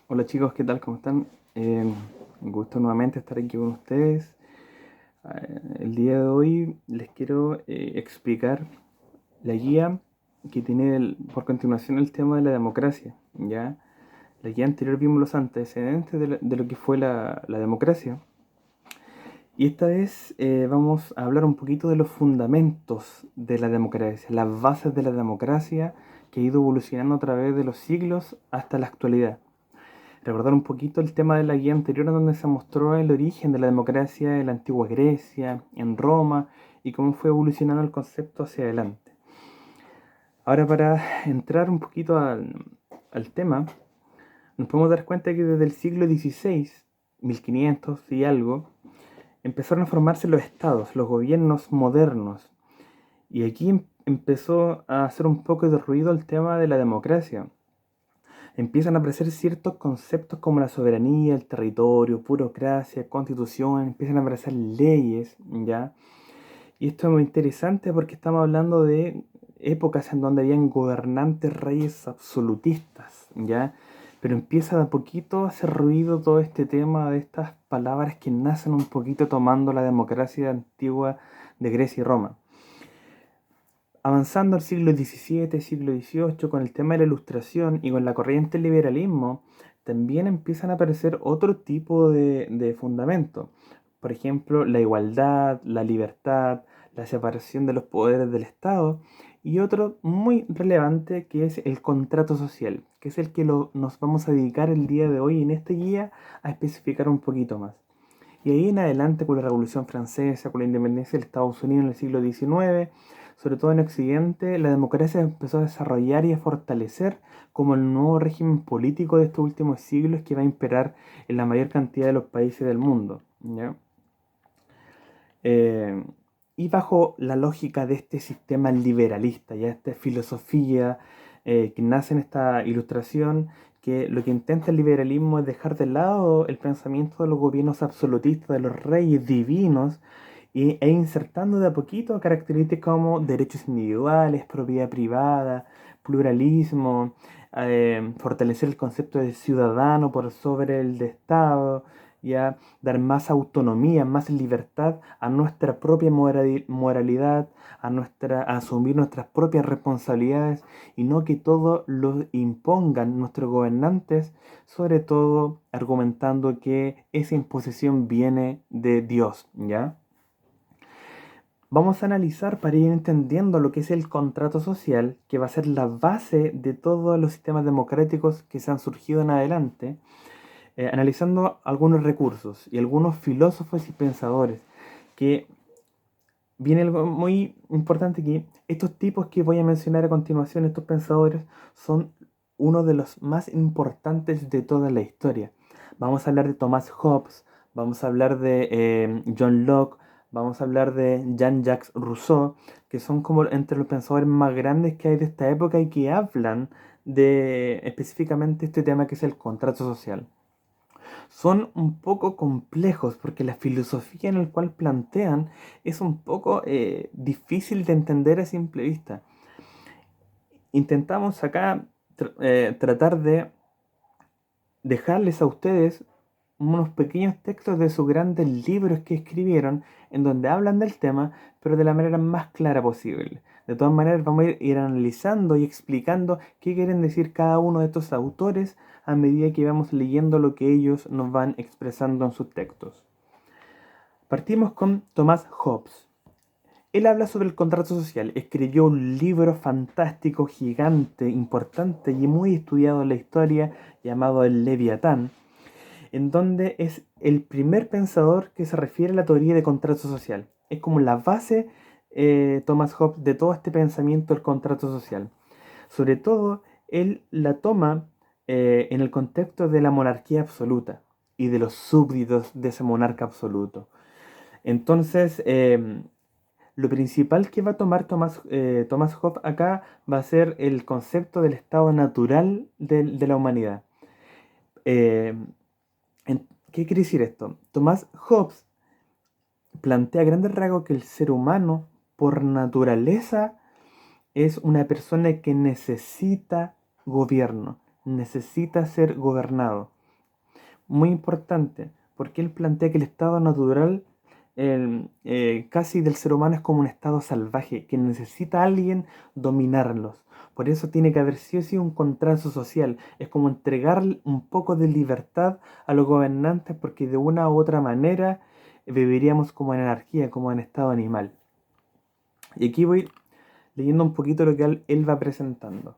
Hola chicos, ¿qué tal? ¿Cómo están? Un gusto nuevamente estar aquí con ustedes. El día de hoy les quiero explicar la guía que tiene por continuación el tema de la democracia. ¿Ya? La guía anterior vimos los antecedentes de lo que fue la democracia. Y esta vez vamos a hablar un poquito de los fundamentos de la democracia, las bases de la democracia que ha ido evolucionando a través de los siglos hasta la actualidad. Recordar un poquito el tema de la guía anterior donde se mostró el origen de la democracia en la antigua Grecia, en Roma, y cómo fue evolucionando el concepto hacia adelante. Ahora para entrar un poquito al tema, nos podemos dar cuenta que desde el siglo XVI, 1500 y algo, empezaron a formarse los estados, los gobiernos modernos. Y aquí empezó a hacer un poco de ruido el tema de la democracia. Empiezan a aparecer ciertos conceptos como la soberanía, el territorio, burocracia, constitución, empiezan a aparecer leyes, ¿ya? Y esto es muy interesante porque estamos hablando de épocas en donde habían gobernantes, reyes absolutistas, ¿ya? Pero empieza de a poquito a hacer ruido todo este tema de estas palabras que nacen un poquito tomando la democracia antigua de Grecia y Roma. Avanzando al siglo XVII, siglo XVIII, con el tema de la ilustración y con la corriente del liberalismo, también empiezan a aparecer otro tipo de fundamentos. Por ejemplo, la igualdad, la libertad, la separación de los poderes del Estado y otro muy relevante que es el contrato social, que es el que nos vamos a dedicar el día de hoy en esta guía a especificar un poquito más. Y ahí en adelante con la Revolución Francesa, con la independencia de Estados Unidos en el siglo XIX, sobre todo en Occidente, la democracia empezó a desarrollar y a fortalecer como el nuevo régimen político de estos últimos siglos que va a imperar en la mayor cantidad de los países del mundo. ¿Ya? Eh, y bajo la lógica de este sistema liberalista, ya esta filosofía que nace en esta ilustración, que lo que intenta el liberalismo es dejar de lado el pensamiento de los gobiernos absolutistas, de los reyes divinos, e insertando de a poquito características como derechos individuales, propiedad privada, pluralismo, fortalecer el concepto de ciudadano por sobre el de Estado, ya dar más autonomía, más libertad a nuestra propia moralidad, a asumir nuestras propias responsabilidades y no que todo lo impongan nuestros gobernantes, sobre todo argumentando que esa imposición viene de Dios, ¿ya? Vamos a analizar para ir entendiendo lo que es el contrato social, que va a ser la base de todos los sistemas democráticos que se han surgido en adelante, analizando algunos recursos y algunos filósofos y pensadores, que viene algo muy importante aquí. Estos tipos que voy a mencionar a continuación, estos pensadores, son uno de los más importantes de toda la historia. Vamos a hablar de Thomas Hobbes, vamos a hablar de John Locke, vamos a hablar de Jean-Jacques Rousseau, que son como entre los pensadores más grandes que hay de esta época y que hablan de específicamente este tema que es el contrato social. Son un poco complejos porque la filosofía en la cual plantean es un poco difícil de entender a simple vista. Intentamos acá tratar de dejarles a ustedes unos pequeños textos de sus grandes libros que escribieron en donde hablan del tema, pero de la manera más clara posible. De todas maneras, vamos a ir analizando y explicando qué quieren decir cada uno de estos autores a medida que vamos leyendo lo que ellos nos van expresando en sus textos. Partimos con Thomas Hobbes. Él habla sobre el contrato social, escribió un libro fantástico, gigante, importante y muy estudiado en la historia llamado El Leviatán, en donde es el primer pensador que se refiere a la teoría de contrato social. Es como la base, Thomas Hobbes, de todo este pensamiento del contrato social. Sobre todo, él la toma en el contexto de la monarquía absoluta y de los súbditos de ese monarca absoluto. Entonces, lo principal que va a tomar Thomas Hobbes acá va a ser el concepto del estado natural de la humanidad. Eh, ¿Qué quiere decir esto? Thomas Hobbes plantea a grandes rasgos que el ser humano, por naturaleza, es una persona que necesita gobierno, necesita ser gobernado. muy importante, porque él plantea que el estado natural casi del ser humano es como un estado salvaje, que necesita a alguien dominarlos. Por eso tiene que haber sí o sí un contrato social. Es como entregar un poco de libertad a los gobernantes, porque de una u otra manera viviríamos como en anarquía, como en estado animal. Y aquí voy leyendo un poquito lo que él va presentando.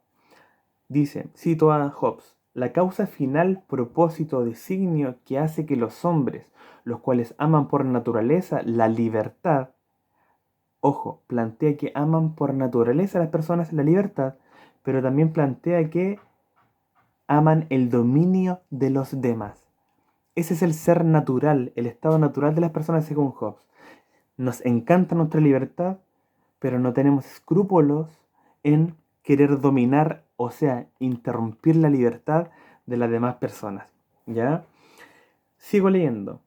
Dice, cito a Hobbes, la causa final, propósito o designio que hace que los hombres, los cuales aman por naturaleza la libertad, ojo, plantea que aman por naturaleza a las personas la libertad, pero también plantea que aman el dominio de los demás. Ese es el ser natural, el estado natural de las personas según Hobbes. Nos encanta nuestra libertad, pero no tenemos escrúpulos en querer dominar, o sea, interrumpir la libertad de las demás personas. ¿Ya? Sigo leyendo.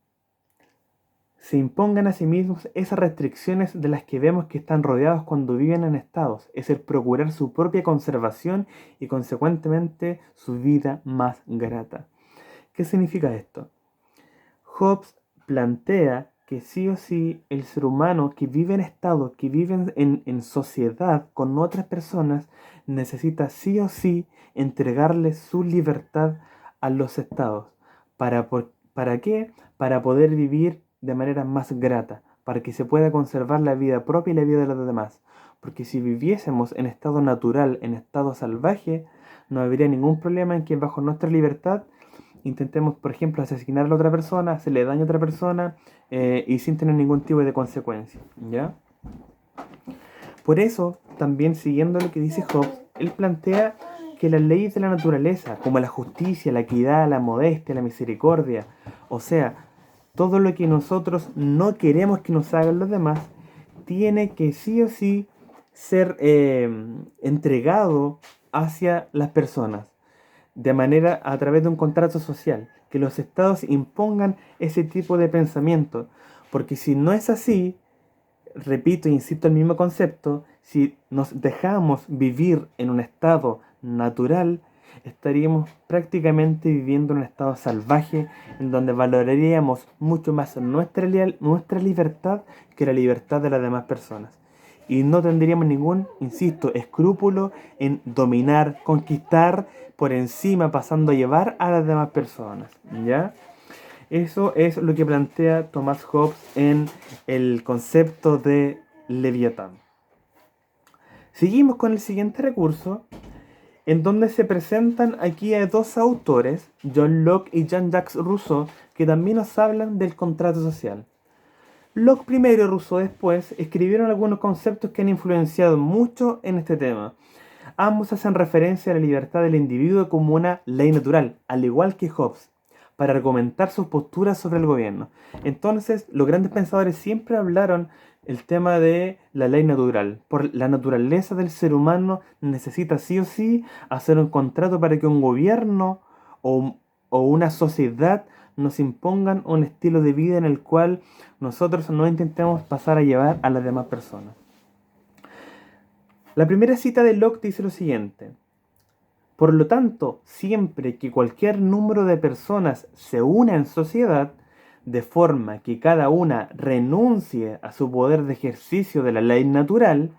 Se impongan a sí mismos esas restricciones de las que vemos que están rodeados cuando viven en estados, es el procurar su propia conservación y consecuentemente su vida más grata. ¿Qué significa esto? Hobbes plantea que sí o sí el ser humano que vive en estado, que vive en sociedad con otras personas, necesita sí o sí entregarle su libertad a los estados. ¿Para qué? Para poder vivir de manera más grata, para que se pueda conservar la vida propia y la vida de los demás. Porque si viviésemos en estado natural, en estado salvaje, no habría ningún problema en que bajo nuestra libertad intentemos, por ejemplo, asesinar a la otra persona, hacerle daño a otra persona y sin tener ningún tipo de consecuencia, ¿ya? Por eso, también siguiendo lo que dice Hobbes, él plantea que las leyes de la naturaleza, como la justicia, la equidad, la modestia, la misericordia, o sea, todo lo que nosotros no queremos que nos hagan los demás, tiene que sí o sí ser entregado hacia las personas de manera a través de un contrato social, que los estados impongan ese tipo de pensamiento, porque si no es así, repito, insisto, el mismo concepto, si nos dejamos vivir en un estado natural, estaríamos prácticamente viviendo en un estado salvaje, en donde valoraríamos mucho más nuestra libertad que la libertad de las demás personas. Y no tendríamos ningún, insisto, escrúpulo en dominar, conquistar por encima, pasando a llevar a las demás personas. ¿Ya? Eso es lo que plantea Thomas Hobbes en el concepto de Leviatán. Seguimos con el siguiente recurso, en donde se presentan aquí a dos autores, John Locke y Jean-Jacques Rousseau, que también nos hablan del contrato social. Locke primero y Rousseau después escribieron algunos conceptos que han influenciado mucho en este tema. Ambos hacen referencia a la libertad del individuo como una ley natural, al igual que Hobbes, para argumentar sus posturas sobre el gobierno. Entonces, los grandes pensadores siempre hablaron el tema de la ley natural. Por la naturaleza del ser humano necesita sí o sí hacer un contrato para que un gobierno o, o una sociedad nos impongan un estilo de vida en el cual nosotros no intentemos pasar a llevar a las demás personas. La primera cita de Locke dice lo siguiente: por lo tanto, siempre que cualquier número de personas se una en sociedad, de forma que cada una renuncie a su poder de ejercicio de la ley natural,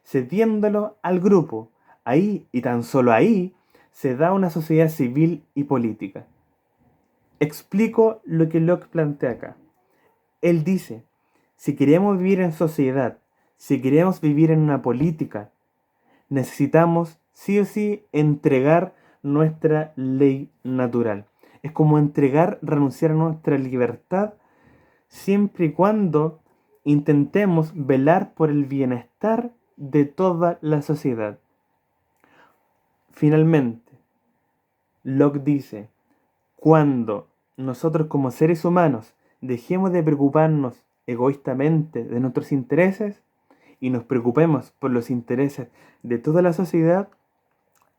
cediéndolo al grupo, ahí y tan solo ahí se da una sociedad civil y política. Explico lo que Locke plantea acá. Él dice, si queremos vivir en sociedad, si queremos vivir en una política, necesitamos sí o sí entregar nuestra ley natural. Es como entregar, renunciar a nuestra libertad siempre y cuando intentemos velar por el bienestar de toda la sociedad. Finalmente, Locke dice, cuando nosotros como seres humanos dejemos de preocuparnos egoístamente de nuestros intereses y nos preocupemos por los intereses de toda la sociedad,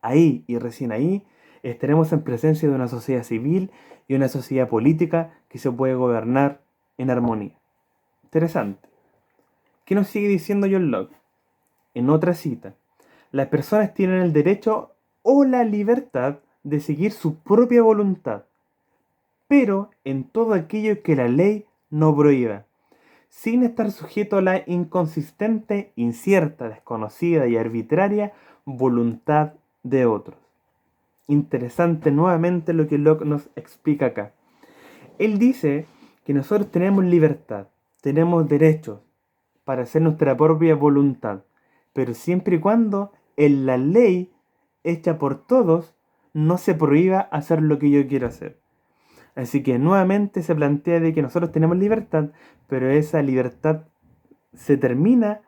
ahí y recién ahí estaremos en presencia de una sociedad civil y una sociedad política que se puede gobernar en armonía. Interesante. ¿Qué nos sigue diciendo John Locke? En otra cita, las personas tienen el derecho o la libertad de seguir su propia voluntad, pero en todo aquello que la ley no prohíba, sin estar sujeto a la inconsistente, incierta, desconocida y arbitraria voluntad de otros. Interesante nuevamente lo que Locke nos explica acá. Él dice que nosotros tenemos libertad, tenemos derechos para hacer nuestra propia voluntad, pero siempre y cuando en la ley hecha por todos no se prohíba hacer lo que yo quiero hacer. Así que nuevamente se plantea de que nosotros tenemos libertad, pero esa libertad se termina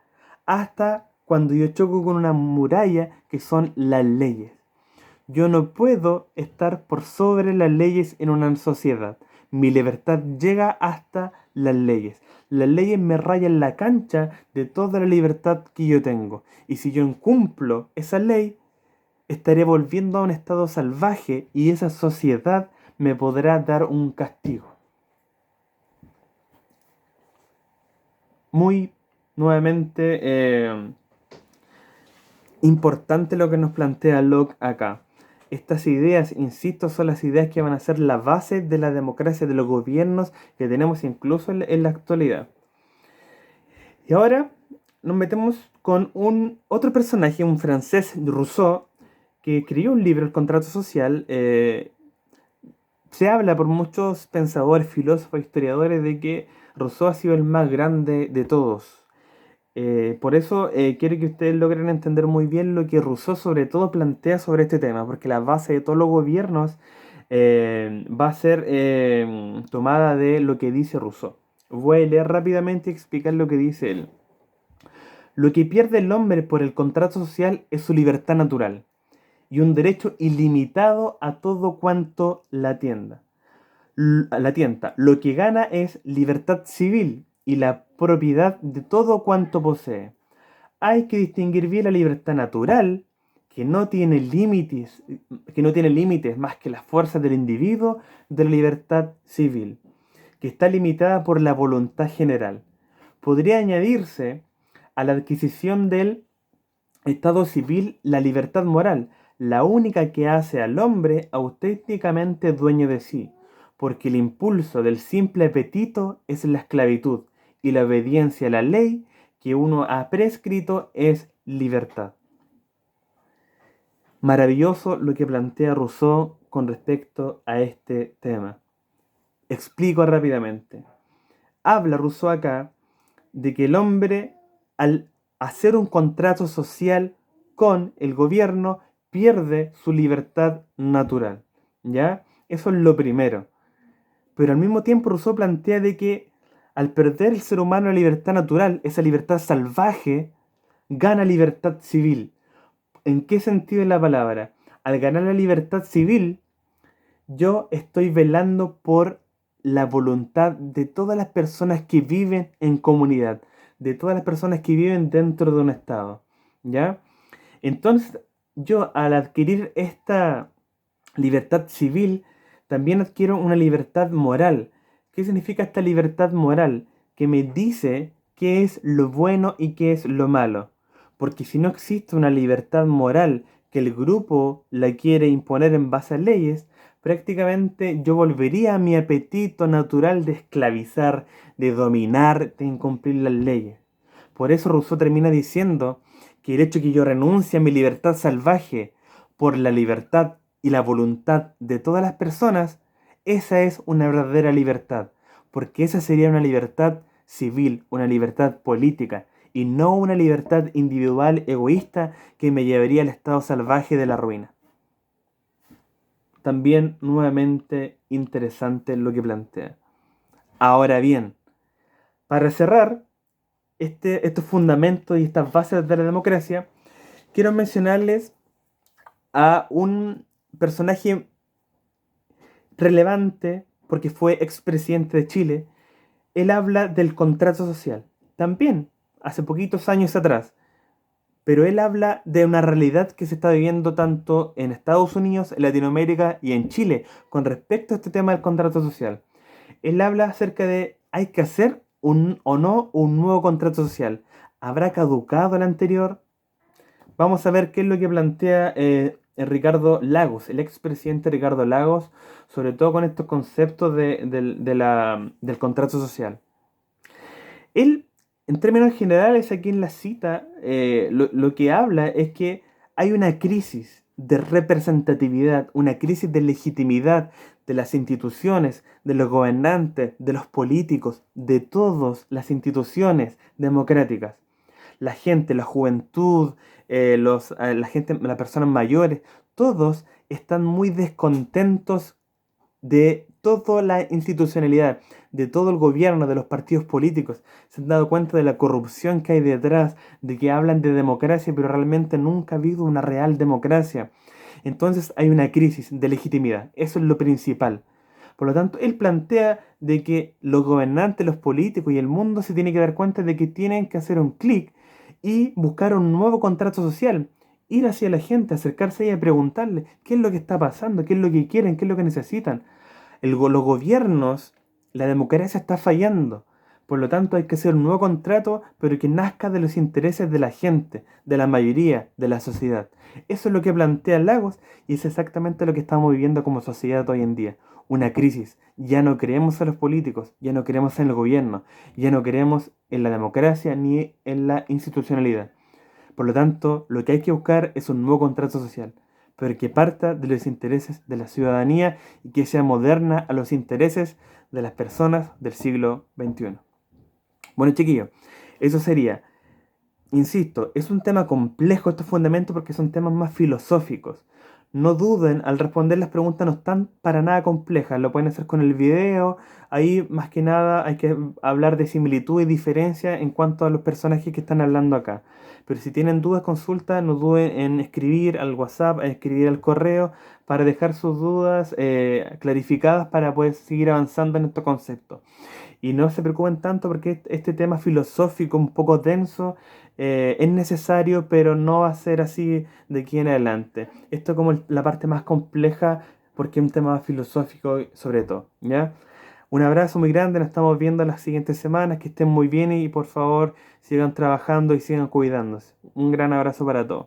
hasta cuando yo choco con una muralla que son las leyes. Yo no puedo estar por sobre las leyes en una sociedad. Mi libertad llega hasta las leyes. Las leyes me rayan la cancha de toda la libertad que yo tengo. Y si yo incumplo esa ley, estaré volviendo a un estado salvaje y esa sociedad me podrá dar un castigo. Muy nuevamente importante lo que nos plantea Locke acá. Estas ideas, insisto, son las ideas que van a ser la base de la democracia, de los gobiernos que tenemos incluso en la actualidad. Y ahora nos metemos con otro personaje, un francés, Rousseau, que escribió un libro, El contrato social. Se habla por muchos pensadores, filósofos, historiadores de que Rousseau ha sido el más grande de todos. Por eso quiero que ustedes logren entender muy bien lo que Rousseau sobre todo plantea sobre este tema, porque la base de todos los gobiernos va a ser tomada de lo que dice Rousseau. Voy a leer rápidamente y explicar lo que dice él. Lo que pierde el hombre por el contrato social es su libertad natural y un derecho ilimitado a todo cuanto la tienda. La tienta. Lo que gana es libertad civil y la propiedad de todo cuanto posee. Hay que distinguir bien la libertad natural, que no tiene límites más que las fuerzas del individuo, de la libertad civil, que está limitada por la voluntad general. Podría añadirse a la adquisición del estado civil la libertad moral, la única que hace al hombre auténticamente dueño de sí, porque el impulso del simple apetito es la esclavitud y la obediencia a la ley que uno ha prescrito es libertad. Maravilloso lo que plantea Rousseau con respecto a este tema. Explico rápidamente. Habla Rousseau acá de que el hombre, al hacer un contrato social con el gobierno, pierde su libertad natural. ¿Ya? Eso es lo primero. Pero al mismo tiempo Rousseau plantea de que al perder el ser humano la libertad natural, esa libertad salvaje, gana libertad civil. ¿En qué sentido es la palabra? Al ganar la libertad civil, yo estoy velando por la voluntad de todas las personas que viven en comunidad, de todas las personas que viven dentro de un estado, ¿ya? Entonces, yo al adquirir esta libertad civil, también adquiero una libertad moral. ¿Qué significa esta libertad moral? Que me dice qué es lo bueno y qué es lo malo. Porque si no existe una libertad moral que el grupo la quiere imponer en base a leyes, prácticamente yo volvería a mi apetito natural de esclavizar, de dominar, de incumplir las leyes. Por eso Rousseau termina diciendo que el hecho de que yo renuncie a mi libertad salvaje por la libertad y la voluntad de todas las personas, esa es una verdadera libertad, porque esa sería una libertad civil, una libertad política, y no una libertad individual egoísta que me llevaría al estado salvaje de la ruina. También nuevamente interesante lo que plantea. Ahora bien, para cerrar estos fundamentos y estas bases de la democracia, quiero mencionarles a un personaje relevante porque fue expresidente de Chile. Él habla del contrato social, también hace poquitos años atrás, pero él habla de una realidad que se está viviendo tanto en Estados Unidos, en Latinoamérica y en Chile con respecto a este tema del contrato social. Él habla acerca de hay que hacer o no un nuevo contrato social. ¿Habrá caducado el anterior? Vamos a ver qué es lo que plantea Ricardo Lagos, el expresidente Ricardo Lagos, sobre todo con estos conceptos del contrato social. Él, en términos generales, aquí en la cita, lo que habla es que hay una crisis de representatividad, una crisis de legitimidad de las instituciones, de los gobernantes, de los políticos, de todas las instituciones democráticas. La gente, la juventud, la gente, las personas mayores, todos están muy descontentos de toda la institucionalidad, de todo el gobierno, de los partidos políticos. Se han dado cuenta de la corrupción que hay detrás, de que hablan de democracia, pero realmente nunca ha habido una real democracia. Entonces hay una crisis de legitimidad. Eso es lo principal. Por lo tanto, él plantea de que los gobernantes, los políticos y el mundo se tienen que dar cuenta de que tienen que hacer un clic y buscar un nuevo contrato social. Ir hacia la gente, acercarse a ella y preguntarle qué es lo que está pasando, qué es lo que quieren, qué es lo que necesitan. Los gobiernos, la democracia está fallando. Por lo tanto, hay que hacer un nuevo contrato, pero que nazca de los intereses de la gente, de la mayoría, de la sociedad. Eso es lo que plantea Lagos y es exactamente lo que estamos viviendo como sociedad hoy en día. Una crisis. Ya no creemos en los políticos, ya no creemos en el gobierno, ya no creemos en la democracia ni en la institucionalidad. Por lo tanto, lo que hay que buscar es un nuevo contrato social, pero que parta de los intereses de la ciudadanía y que sea moderna a los intereses de las personas del siglo XXI. Bueno, chiquillos, eso sería. Insisto, es un tema complejo estos fundamentos porque son temas más filosóficos. No duden, al responder las preguntas no están para nada complejas, lo pueden hacer con el video. Ahí más que nada hay que hablar de similitud y diferencia en cuanto a los personajes que están hablando acá. Pero si tienen dudas, consultas, no duden en escribir al WhatsApp, en escribir al correo para dejar sus dudas clarificadas para poder seguir avanzando en estos conceptos. Y no se preocupen tanto porque este tema filosófico un poco denso es necesario, pero no va a ser así de aquí en adelante. Esto es como la parte más compleja porque es un tema filosófico sobre todo, ¿ya? Un abrazo muy grande, nos estamos viendo las siguientes semanas, que estén muy bien y por favor sigan trabajando y sigan cuidándose. Un gran abrazo para todos.